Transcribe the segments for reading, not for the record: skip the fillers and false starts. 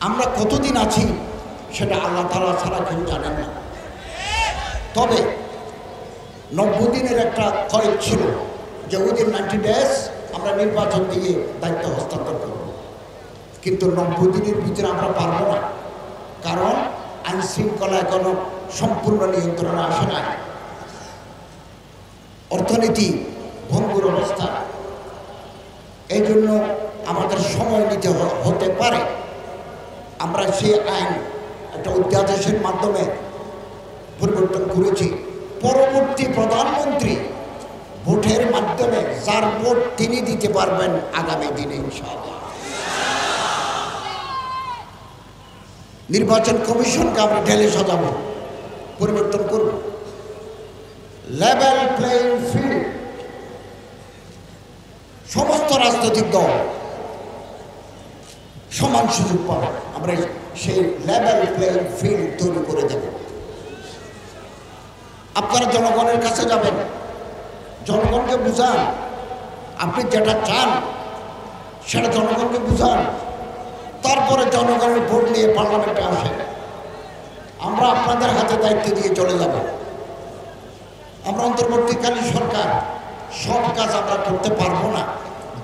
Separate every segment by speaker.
Speaker 1: আমরা কতদিন আছি সেটা আল্লাহ তাআলা ছাড়া কেউ জানেন না। তবে 90 দিনের একটা কয়েদ ছিল যে উইদিন 90 ডেজ আমরা নির্বাচন দিয়ে দায়িত্ব হস্তান্তর করব, কিন্তু 90 দিনের ভিতরে আমরা পারবো না, কারণ আইন শৃঙ্খলা এখনো সম্পূর্ণ নিয়ন্ত্রণে আসে নাই, অর্থনীতি ভঙ্গুর অবস্থা। এই জন্য আমাদের সময় নিতে হতে পারে। আমরা সেই আইন একটা অধ্যাদেশের মাধ্যমে পরিবর্তন করেছি। পরবর্তী প্রধানমন্ত্রী ভোটের মাধ্যমে যার ভোট তিনি দিতে পারবেন আগামী দিনে ইনশাআল্লাহ। নির্বাচন কমিশনকে আমরা ঢেলে সাজাবো, পরিবর্তন করব। লেভেল প্লেইং ফিল্ড, সমস্ত রাজনৈতিক দল সমান সুযোগ পাবে। আমরা সেই লেভেল প্লেইং ফিল্ড তৈরি করে দেব। আপনারা জনগণের কাছে যাবেন, জনগণকে বুঝান, আপনি যেটা চান সেটা জনগণকে বুঝান, তারপরে জনগণের ভোট নিয়ে পার্লামেন্টে আসেন। আমরা আপনাদের হাতে দায়িত্ব দিয়ে চলে যাব। আমরা অন্তর্বর্তীকালীন সরকার সব কাজ আমরা করতে পারবো না,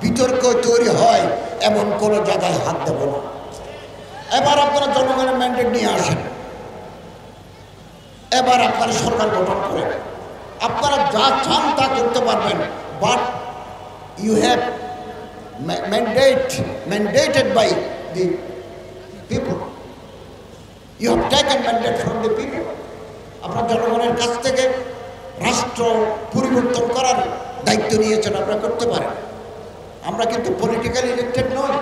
Speaker 1: বিতর্ক তৈরি হয় এমন কোনো জায়গায় হাত দেব না। এবার আপনারা জনগণের ম্যান্ডেট নিয়ে আসেন, এবার আপনারা সরকার গঠন করেন, আপনারা যা চান তা করতে পারবেন, but you have mandated by the people. You have taken mandate from the people. আপনারা জনগণের কাছ থেকে রাষ্ট্র পরিবর্তন করার দায়িত্ব নিয়েছেন, আপনারা করতে পারেন। আমরা কিন্তু পলিটিক্যালি ইলেক্টেড নই,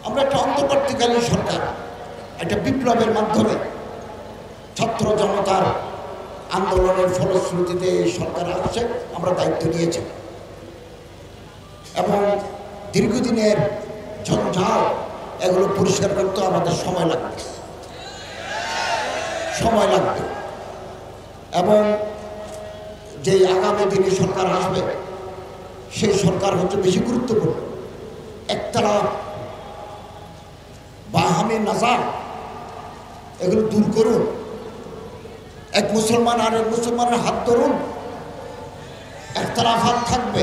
Speaker 1: আমরা একটা অন্তর্বর্তীকালীন সরকার। একটা বিপ্লবের মাধ্যমে ছাত্র জনতার আন্দোলনের ফলশ্রুতিতে এই সরকার আসছে, আমরা দায়িত্ব নিয়েছি। এবং দীর্ঘদিনের ঝঞ্ঝাল এগুলো পরিষ্কার করতে আমাদের সময় লাগবে। এবং যে আগামী দিনে সরকার আসবে সেই সরকার হচ্ছে বেশি গুরুত্বপূর্ণ। একতরফ বাহামি নাজার এগুলো দূর করুন, এক মুসলমান আর এক মুসলমানের হাত ধরুন। একতলাফাত থাকবে,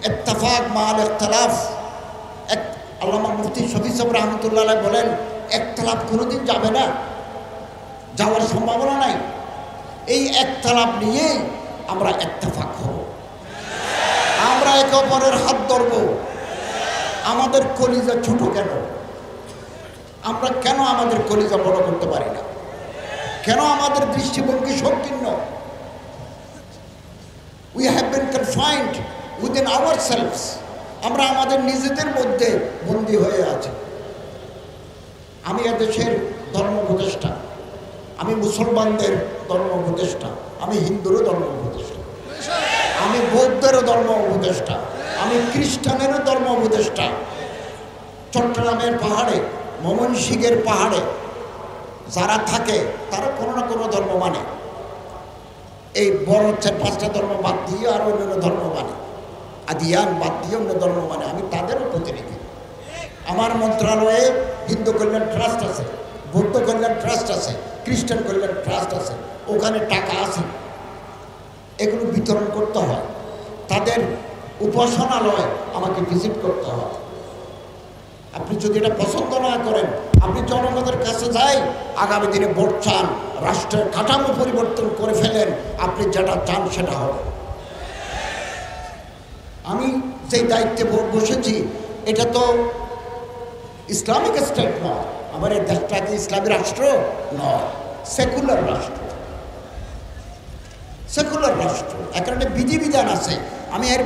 Speaker 1: ইত্তেফাক মাল ইখতিলাফ। আল্লামা মুফতি শফি সাহেব রহমতুল্লাহ আলাইহি বলেন, একতলাফ কোনোদিন যাবে না, যাওয়ার সম্ভাবনা নাই। এই একতলাফ নিয়েই আমরা ইত্তেফাক হব, আমরা একে অপরের হাত ধরব। আমাদের কলিজা ছোট কেন? আমরা কেন আমাদের কলিজা বড় করতে পারি না? কেন আমাদের দৃষ্টিভঙ্গি সংকীর্ণ? We have been confined within ourselves. আমরা আমাদের নিজেদের মধ্যে বন্দী হয়ে আছি। আমি এদেশের ধর্ম উপদেষ্টা, আমি মুসলমানদের ধর্ম উপদেষ্টা, আমি হিন্দুরও ধর্ম উপদেষ্টা, আমি বৌদ্ধেরও ধর্ম উপদেষ্টা, আমি খ্রিস্টানেরও ধর্ম উপদেষ্টা। চট্টগ্রামের পাহাড়ে, ময়মনসিংহের পাহাড়ে যারা থাকে তারা কোনো না কোনো ধর্ম মানে। এই বড় 4-5টা ধর্ম বাদ দিয়ে আর অন্যান্য ধর্ম মানে, আদিয়ান বাদ দিয়ে অন্য ধর্ম মানে। আমি তাদেরও প্রতিনিধি। আমার মন্ত্রণালয়ে হিন্দু কল্যাণ ট্রাস্ট আছে, বৌদ্ধ কল্যাণ ট্রাস্ট আছে, খ্রিস্টান কল্যাণ ট্রাস্ট আছে, ওখানে টাকা আছে, এগুলো বিতরণ করতে হয়। তাদের উপাসনালয় আমাকে ভিজিট করতে হয়। আপনি যদি এটা পছন্দ না করেন, আপনি জনগণের কাছে যাই, আগামী দিনে ভোট চান, রাষ্ট্রের কাঠামো পরিবর্তন করে ফেলেন, আপনি যেটা চান সেটা হবে। আমি যেই দায়িত্বে বসেছি এটা তো ইসলামিক স্টেট নয়, আমার এই দেশটা কি ইসলামী রাষ্ট্র নয়, সেকুলার রাষ্ট্র। সেকুলার রাষ্ট্র, এখানে বিধিবিধান আছে। আমি এর